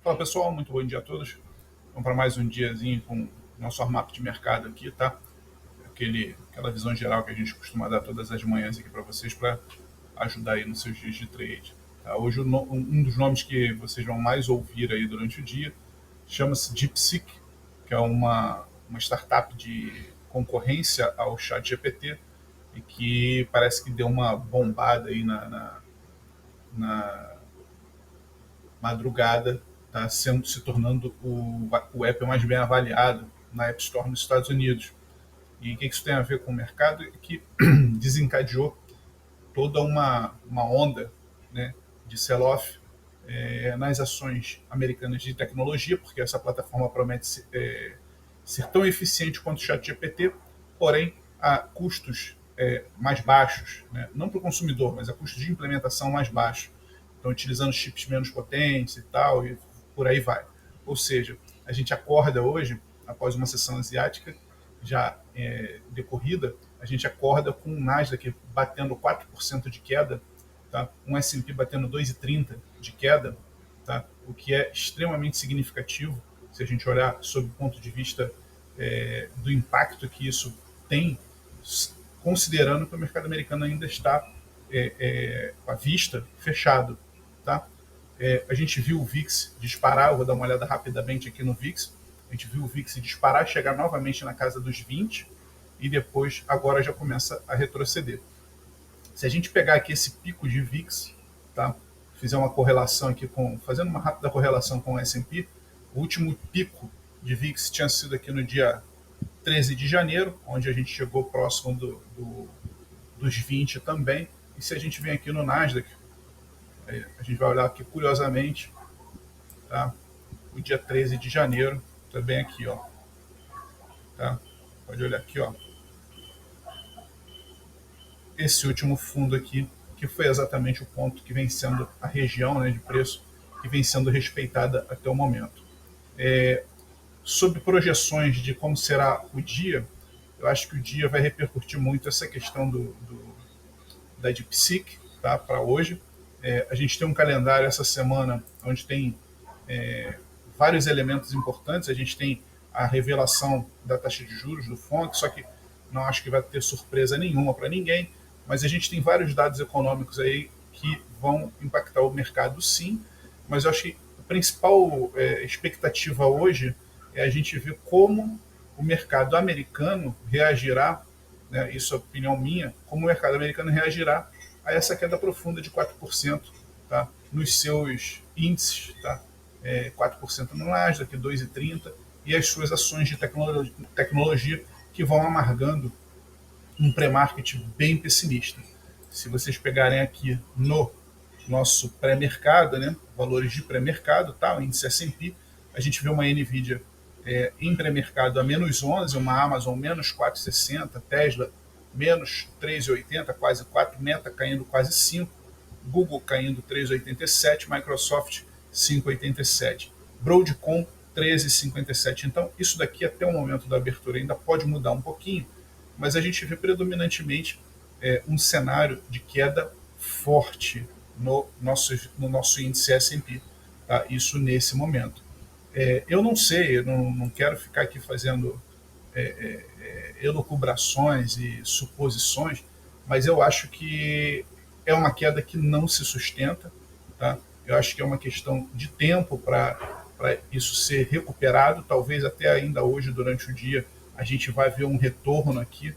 Fala pessoal, muito bom dia a todos. Vamos para mais um diazinho com nosso formato de mercado aqui, tá? Aquela visão geral que a gente costuma dar todas as manhãs aqui para vocês para ajudar aí nos seus dias de trade. Tá? Hoje um dos nomes que vocês vão mais ouvir aí durante o dia chama-se DeepSeek, que é uma startup de concorrência ao ChatGPT e que parece que deu uma bombada aí na madrugada, está se tornando o app mais bem avaliado na App Store nos Estados Unidos. E o que isso tem a ver com o mercado? É que desencadeou toda uma onda, né, de sell-off nas ações americanas de tecnologia, porque essa plataforma promete ser tão eficiente quanto o ChatGPT, porém a custos mais baixos, né, não para o consumidor, mas a custos de implementação mais baixos. Estão utilizando chips menos potentes e tal, e por aí vai. Ou seja, a gente acorda hoje, após uma sessão asiática já decorrida, a gente acorda com um Nasdaq batendo 4% de queda, tá? Um S&P batendo 2,30% de queda, tá? O que é extremamente significativo se a gente olhar sob o ponto de vista do impacto que isso tem, considerando que o mercado americano ainda está à vista fechado. Tá? A gente viu o VIX disparar, eu vou dar uma olhada rapidamente aqui no VIX, a gente viu o VIX disparar, chegar novamente na casa dos 20 e depois agora já começa a retroceder. Se a gente pegar aqui esse pico de VIX, tá? Fizer uma correlação aqui fazendo uma rápida correlação com o S&P, o último pico de VIX tinha sido aqui no dia 13 de janeiro, onde a gente chegou próximo dos 20 também. E se a gente vem aqui no Nasdaq, a gente vai olhar aqui curiosamente, tá? O dia 13 de janeiro, também aqui, ó. Tá? Pode olhar aqui, ó. Esse último fundo aqui, que foi exatamente o ponto que vem sendo a região, né, de preço que vem sendo respeitada até o momento. Sobre projeções de como será o dia, eu acho que o dia vai repercutir muito essa questão da DeepSeek, tá, para hoje. A gente tem um calendário essa semana onde tem vários elementos importantes. A gente tem a revelação da taxa de juros do FONC, só que não acho que vai ter surpresa nenhuma para ninguém, mas a gente tem vários dados econômicos aí que vão impactar o mercado, sim, mas eu acho que a principal expectativa hoje é a gente ver como o mercado americano reagirá, né, isso é opinião minha, como o mercado americano reagirá a essa queda profunda de 4%, tá, nos seus índices, tá, 4% no Nasdaq, 2,30%, e as suas ações de tecnologia que vão amargando um pré-market bem pessimista. Se vocês pegarem aqui no nosso pré-mercado, né, valores de pré-mercado, tá, o índice S&P, a gente vê uma NVIDIA em pré-mercado a menos 11, uma Amazon menos 4,60, Tesla menos 3,80, quase 4, Meta caindo quase 5, Google caindo 3,87, Microsoft 5,87, Broadcom 13,57. Então, isso daqui até o momento da abertura ainda pode mudar um pouquinho, mas a gente vê predominantemente um cenário de queda forte no nosso índice S&P, tá? Isso nesse momento. Eu não sei, eu não quero ficar aqui fazendo elucubrações e suposições, mas eu acho que é uma queda que não se sustenta, tá? Eu acho que é uma questão de tempo para isso ser recuperado, talvez até ainda hoje, durante o dia, a gente vai ver um retorno aqui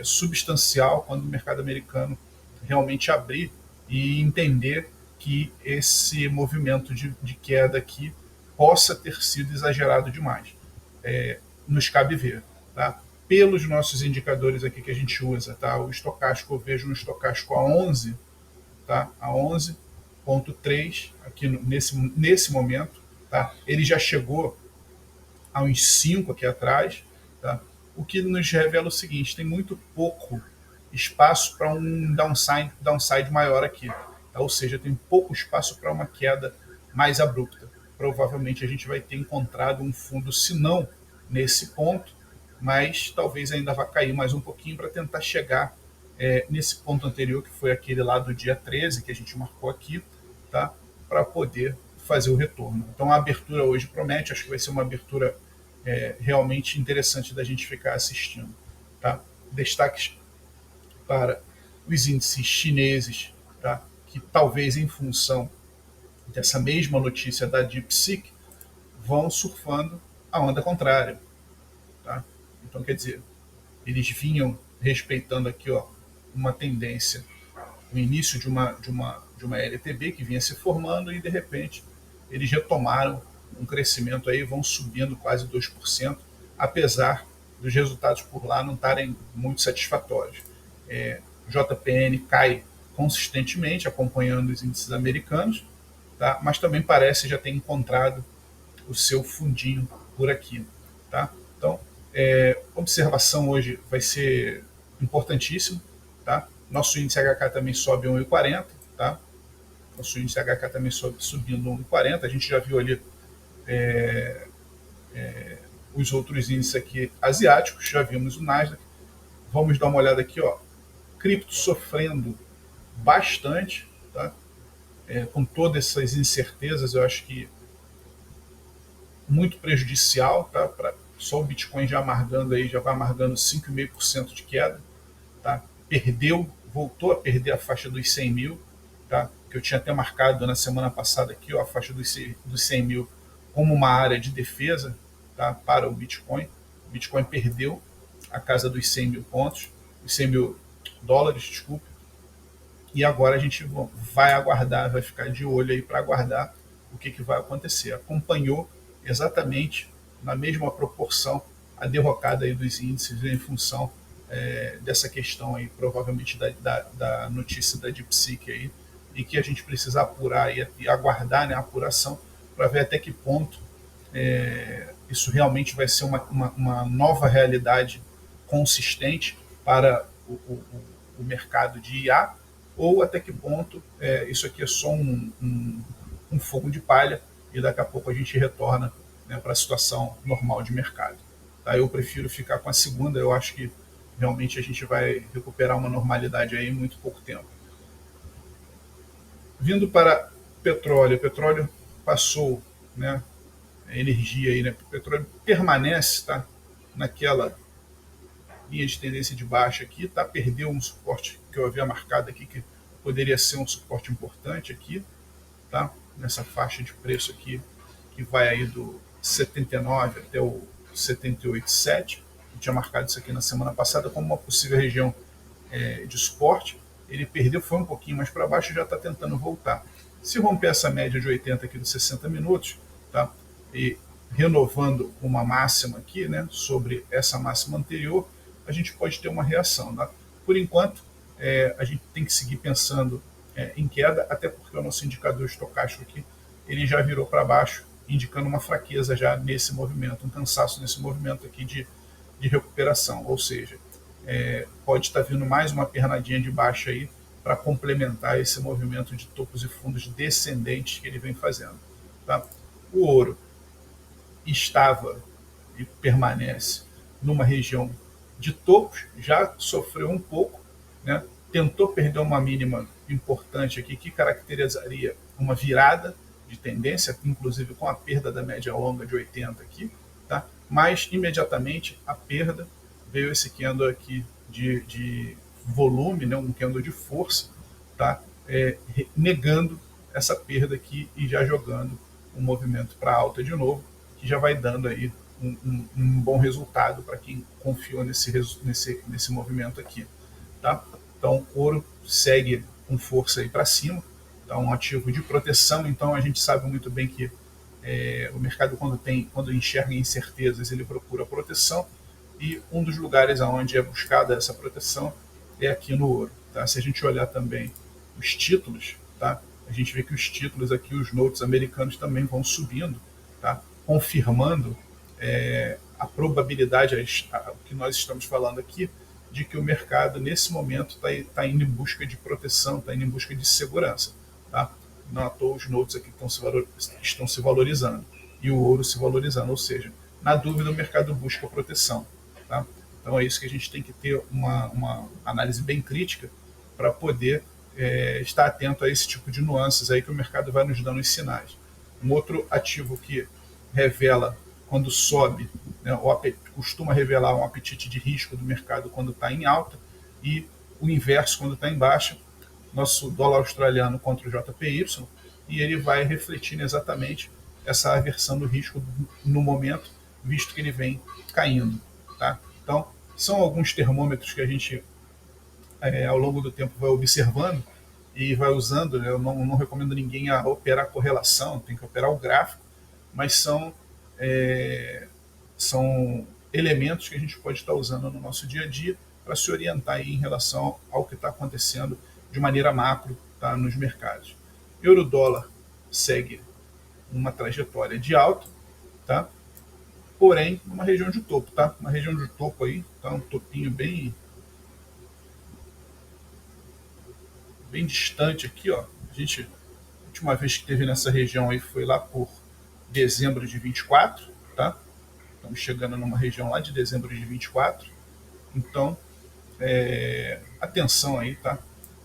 substancial quando o mercado americano realmente abrir e entender que esse movimento de queda aqui possa ter sido exagerado demais. Nos cabe ver. Tá? Pelos nossos indicadores aqui que a gente usa, tá? O estocástico, eu vejo um estocástico a 11, tá? A 11,3 aqui nesse momento. Tá? Ele já chegou a uns 5 aqui atrás, tá? O que nos revela o seguinte: tem muito pouco espaço para um downside maior aqui, tá? Ou seja, tem pouco espaço para uma queda mais abrupta. Provavelmente a gente vai ter encontrado um fundo, se não nesse ponto, mas talvez ainda vá cair mais um pouquinho para tentar chegar nesse ponto anterior, que foi aquele lá do dia 13 que a gente marcou aqui, tá? Para poder fazer o retorno. Então a abertura hoje promete, acho que vai ser uma abertura realmente interessante da gente ficar assistindo. Tá? Destaques para os índices chineses, tá? Que talvez em função dessa mesma notícia da DeepSeek vão surfando a onda contrária. Tá? Então, quer dizer, eles vinham respeitando aqui uma tendência, o início de uma LTB que vinha se formando e, de repente, eles retomaram um crescimento aí, vão subindo quase 2%, apesar dos resultados por lá não estarem muito satisfatórios. JPN cai consistentemente, acompanhando os índices americanos, tá? Mas também parece já ter encontrado o seu fundinho por aqui. Tá? Então, observação hoje vai ser importantíssimo. Tá? Nosso índice HK também sobe 1,40. Tá? Nosso índice HK também sobe, subindo 1,40. A gente já viu ali os outros índices aqui asiáticos, já vimos o Nasdaq. Vamos dar uma olhada aqui, ó. Cripto sofrendo bastante, tá? Com todas essas incertezas, eu acho que muito prejudicial, tá? Só o Bitcoin já amargando aí, já vai amargando 5,5% de queda, tá? Voltou a perder a faixa dos 100 mil, tá? Que eu tinha até marcado na semana passada aqui, ó, a faixa dos 100 mil como uma área de defesa, tá? Para o Bitcoin. O Bitcoin perdeu a casa dos 100 mil pontos, os 100 mil dólares, desculpe. E agora a gente vai aguardar, vai ficar de olho aí para aguardar o que vai acontecer. Acompanhou exatamente na mesma proporção a derrocada aí dos índices em função dessa questão aí, provavelmente da notícia da DeepSeek aí, e que a gente precisa apurar e aguardar, né, a apuração para ver até que ponto isso realmente vai ser uma nova realidade consistente para o mercado de IA, ou até que ponto isso aqui é só um fogo de palha e daqui a pouco a gente retorna, né, para a situação normal de mercado. Tá? Eu prefiro ficar com a segunda, eu acho que realmente a gente vai recuperar uma normalidade aí em muito pouco tempo. Vindo para petróleo, o petróleo passou, né, energia aí, né, o petróleo permanece, tá, naquela linha de tendência de baixa aqui, tá, perdeu um suporte que eu havia marcado aqui, que poderia ser um suporte importante aqui, tá, nessa faixa de preço aqui, que vai aí do 79 até o 78,7. Eu tinha marcado isso aqui na semana passada como uma possível região de suporte. Ele perdeu, foi um pouquinho mais para baixo e já está tentando voltar. Se romper essa média de 80 aqui dos 60 minutos, tá, e renovando uma máxima aqui, né, sobre essa máxima anterior, a gente pode ter uma reação. Tá? Por enquanto, a gente tem que seguir pensando em queda, até porque o nosso indicador estocástico aqui ele já virou para baixo, indicando uma fraqueza já nesse movimento, um cansaço nesse movimento aqui de recuperação. Ou seja, pode estar vindo mais uma pernadinha de baixa aí para complementar esse movimento de topos e fundos descendentes que ele vem fazendo. Tá? O ouro estava e permanece numa região de topos, já sofreu um pouco, né? Tentou perder uma mínima importante aqui que caracterizaria uma virada de tendência, inclusive com a perda da média longa de 80 aqui, tá? Mas imediatamente a perda veio esse candle aqui de volume, né? Um candle de força, tá? Negando essa perda aqui e já jogando um movimento para alta de novo, que já vai dando aí um bom resultado para quem confiou nesse movimento aqui. Tá? Então, ouro segue com força aí para cima, tá? Um ativo de proteção. Então, a gente sabe muito bem que o mercado, quando enxerga incertezas, ele procura proteção, e um dos lugares onde é buscada essa proteção é aqui no ouro. Tá? Se a gente olhar também os títulos, tá? A gente vê que os títulos aqui, os notes americanos também vão subindo, tá? Confirmando a probabilidade, o que nós estamos falando aqui, de que o mercado, nesse momento, está indo em busca de proteção, está indo em busca de segurança. Tá? Não à toa os notes aqui estão se valorizando e o ouro se valorizando, ou seja, na dúvida o mercado busca proteção. Tá? Então é isso que a gente tem que ter uma análise bem crítica para poder estar atento a esse tipo de nuances aí que o mercado vai nos dando os sinais. Um outro ativo que revela quando sobe, né, costuma revelar um apetite de risco do mercado quando está em alta, e o inverso quando está em baixa, nosso dólar australiano contra o JPY, e ele vai refletindo exatamente essa aversão do risco no momento, visto que ele vem caindo. Tá? Então, são alguns termômetros que a gente, ao longo do tempo, vai observando e vai usando. Né? Eu não recomendo ninguém a operar correlação, tem que operar o gráfico, mas são elementos que a gente pode estar usando no nosso dia a dia para se orientar aí em relação ao que está acontecendo de maneira macro, tá, nos mercados. Euro-dólar segue uma trajetória de alta, tá? Porém, numa região de topo, tá? Uma região de topo aí, tá? Um topinho bem distante aqui, ó. A última vez que teve nessa região aí foi lá por dezembro de 24, tá? Estamos chegando numa região lá de dezembro de 24. Então, atenção aí, tá?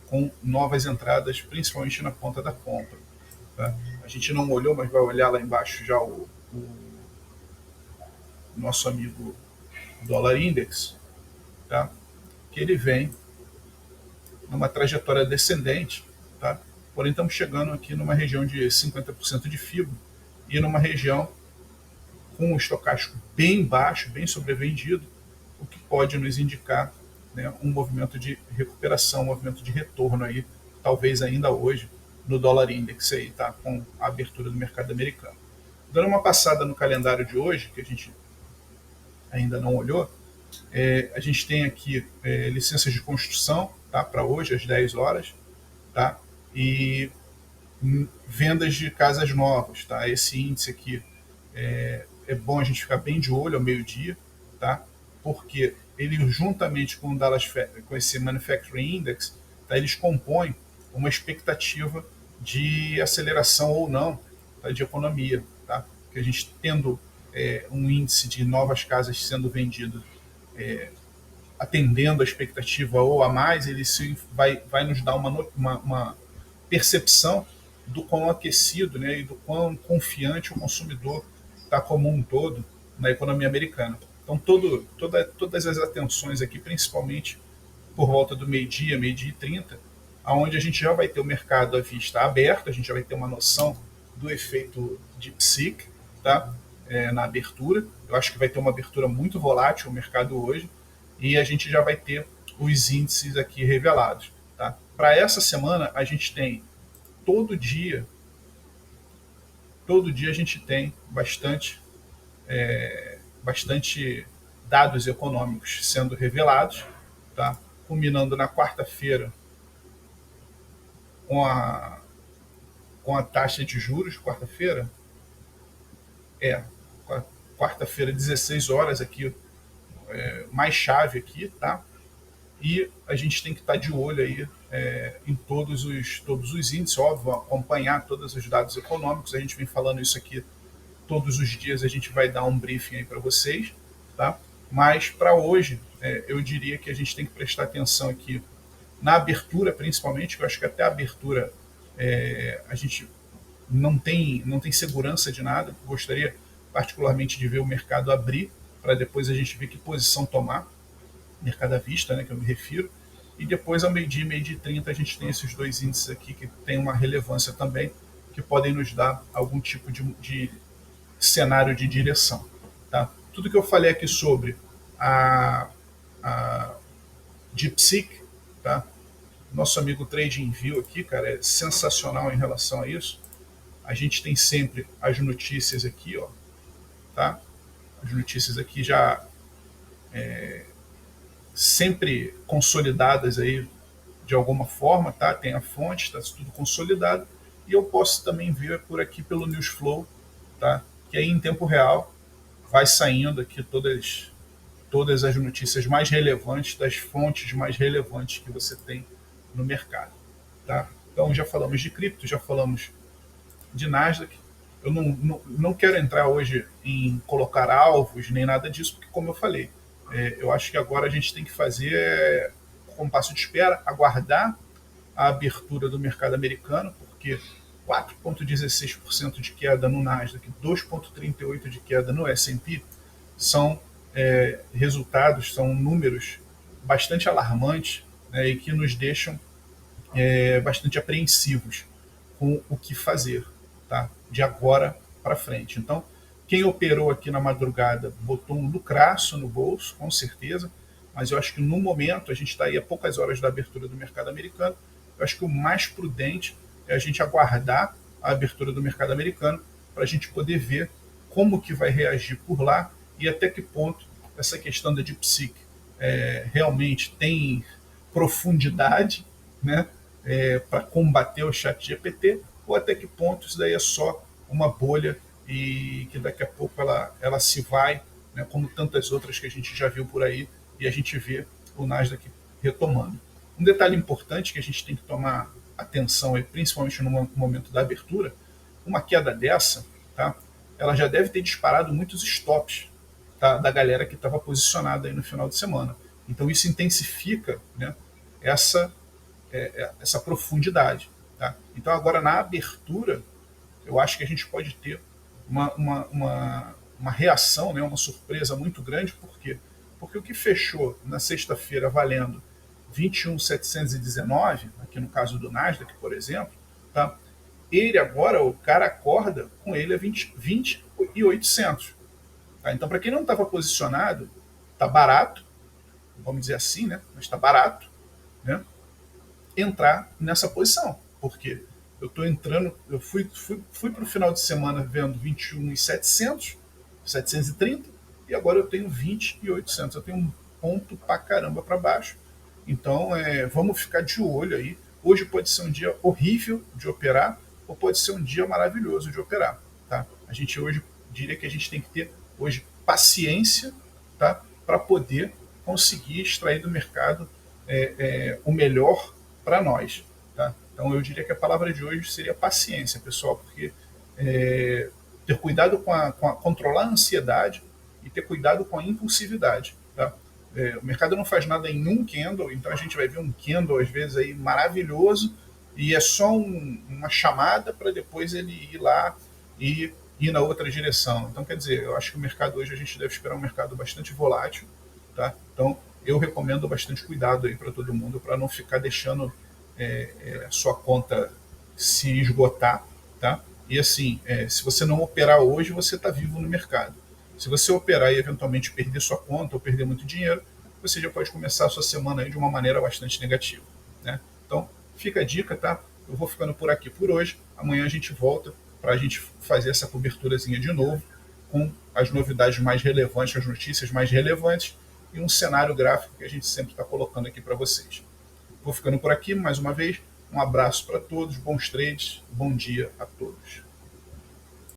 Com novas entradas, principalmente na ponta da compra. Tá? A gente não olhou, mas vai olhar lá embaixo já o nosso amigo dólar index, tá? Que ele vem numa trajetória descendente, tá? Porém estamos chegando aqui numa região de 50% de FIBO e numa região com o estocástico bem baixo, bem sobrevendido, o que pode nos indicar, né, um movimento de recuperação, um movimento de retorno aí, talvez ainda hoje, no dólar index aí, tá? Com a abertura do mercado americano. Dando uma passada no calendário de hoje, que a gente ainda não olhou, a gente tem aqui licenças de construção, tá? Para hoje, às 10 horas, tá? E vendas de casas novas, tá? Esse índice aqui é bom a gente ficar bem de olho ao meio-dia, tá? Porque ele, juntamente com o Dallas, com esse Manufacturing Index, tá? Eles compõem uma expectativa de aceleração ou não, tá? De economia, tá? Que a gente tendo um índice de novas casas sendo vendidas atendendo a expectativa ou a mais, ele vai nos dar uma percepção do quão aquecido, né, e do quão confiante o consumidor está como um todo na economia americana. Então, todas as atenções aqui, principalmente por volta do meio-dia e 30, aonde a gente já vai ter o mercado à vista aberto, a gente já vai ter uma noção do efeito de psique, tá? Na abertura. Eu acho que vai ter uma abertura muito volátil o mercado hoje, e a gente já vai ter os índices aqui revelados. Tá? Para essa semana, a gente tem todo dia a gente tem bastante dados econômicos sendo revelados, tá? Culminando na quarta-feira com a taxa de juros, quarta-feira, quarta-feira, 16 horas aqui, mais chave aqui, tá? E a gente tem que estar de olho aí em todos os índices, óbvio, acompanhar todos os dados econômicos. A gente vem falando isso aqui todos os dias, a gente vai dar um briefing aí para vocês, tá? Mas para hoje, eu diria que a gente tem que prestar atenção aqui na abertura, principalmente, que eu acho que até a abertura a gente não tem segurança de nada. Gostaria particularmente de ver o mercado abrir para depois a gente ver que posição tomar, mercado à vista, né, que eu me refiro, e depois ao meio-dia e 30 a gente tem esses dois índices aqui que tem uma relevância também, que podem nos dar algum tipo de cenário de direção. Tá? Tudo que eu falei aqui sobre a DeepSeek, tá? Nosso amigo TradingView aqui, cara, é sensacional em relação a isso. A gente tem sempre as notícias aqui, ó, tá? As notícias aqui já sempre consolidadas aí de alguma forma, tá? Tem a fonte, está tudo consolidado, e eu posso também ver por aqui pelo Newsflow, tá? Que aí em tempo real vai saindo aqui todas as notícias mais relevantes das fontes mais relevantes que você tem no mercado, tá? Então já falamos de cripto, já falamos de Nasdaq. Eu não quero entrar hoje em colocar alvos nem nada disso, porque como eu falei, eu acho que agora a gente tem que fazer um passo de espera, aguardar a abertura do mercado americano, porque 4,16% de queda no Nasdaq, 2,38% de queda no S&P, são resultados, são números bastante alarmantes, né, e que nos deixam bastante apreensivos com o que fazer, tá? De agora para frente. Então, quem operou aqui na madrugada botou um lucraço no bolso, com certeza, mas eu acho que no momento, a gente está aí a poucas horas da abertura do mercado americano, eu acho que o mais prudente é a gente aguardar a abertura do mercado americano para a gente poder ver como que vai reagir por lá e até que ponto essa questão da DeepSeek realmente tem profundidade, né, para combater o chat GPT, ou até que ponto isso daí é só uma bolha e que daqui a pouco ela se vai, né, como tantas outras que a gente já viu por aí, e a gente vê o Nasdaq retomando. Um detalhe importante que a gente tem que tomar atenção, principalmente no momento da abertura, uma queda dessa, tá, ela já deve ter disparado muitos stops, tá, da galera que estava posicionada aí no final de semana. Então isso intensifica, né, essa essa profundidade. Tá? Então, agora na abertura, eu acho que a gente pode ter uma reação, né, uma surpresa muito grande. Por quê? Porque o que fechou na sexta-feira valendo 21.719, aqui no caso do Nasdaq, por exemplo, tá? Ele agora, o cara acorda com ele a 20.800. Tá? Então, para quem não estava posicionado, tá barato, vamos dizer assim, né? Mas está barato, né? Entrar nessa posição. Porque eu estou entrando, eu fui para o final de semana vendo 21.700, 730, e agora eu tenho 20.800. Eu tenho um ponto pra caramba para baixo. Então, vamos ficar de olho aí. Hoje pode ser um dia horrível de operar, ou pode ser um dia maravilhoso de operar. Tá? A gente hoje diria que a gente tem que ter hoje paciência, tá? Para poder conseguir extrair do mercado o melhor para nós. Tá? Então eu diria que a palavra de hoje seria paciência, pessoal, porque ter cuidado controlar a ansiedade e ter cuidado com a impulsividade. Tá? O mercado não faz nada em um candle, então a gente vai ver um candle às vezes aí maravilhoso e é só uma chamada para depois ele ir lá e ir na outra direção. Então, quer dizer, eu acho que o mercado hoje a gente deve esperar um mercado bastante volátil. Tá? Então, eu recomendo bastante cuidado aí para todo mundo, para não ficar deixando a sua conta se esgotar. Tá? E assim, se você não operar hoje, você está vivo no mercado. Se você operar e eventualmente perder sua conta ou perder muito dinheiro, você já pode começar a sua semana aí de uma maneira bastante negativa. Né? Então, fica a dica, tá? Eu vou ficando por aqui por hoje. Amanhã a gente volta para a gente fazer essa coberturazinha de novo, com as novidades mais relevantes, as notícias mais relevantes e um cenário gráfico que a gente sempre está colocando aqui para vocês. Vou ficando por aqui mais uma vez. Um abraço para todos, bons trades, bom dia a todos.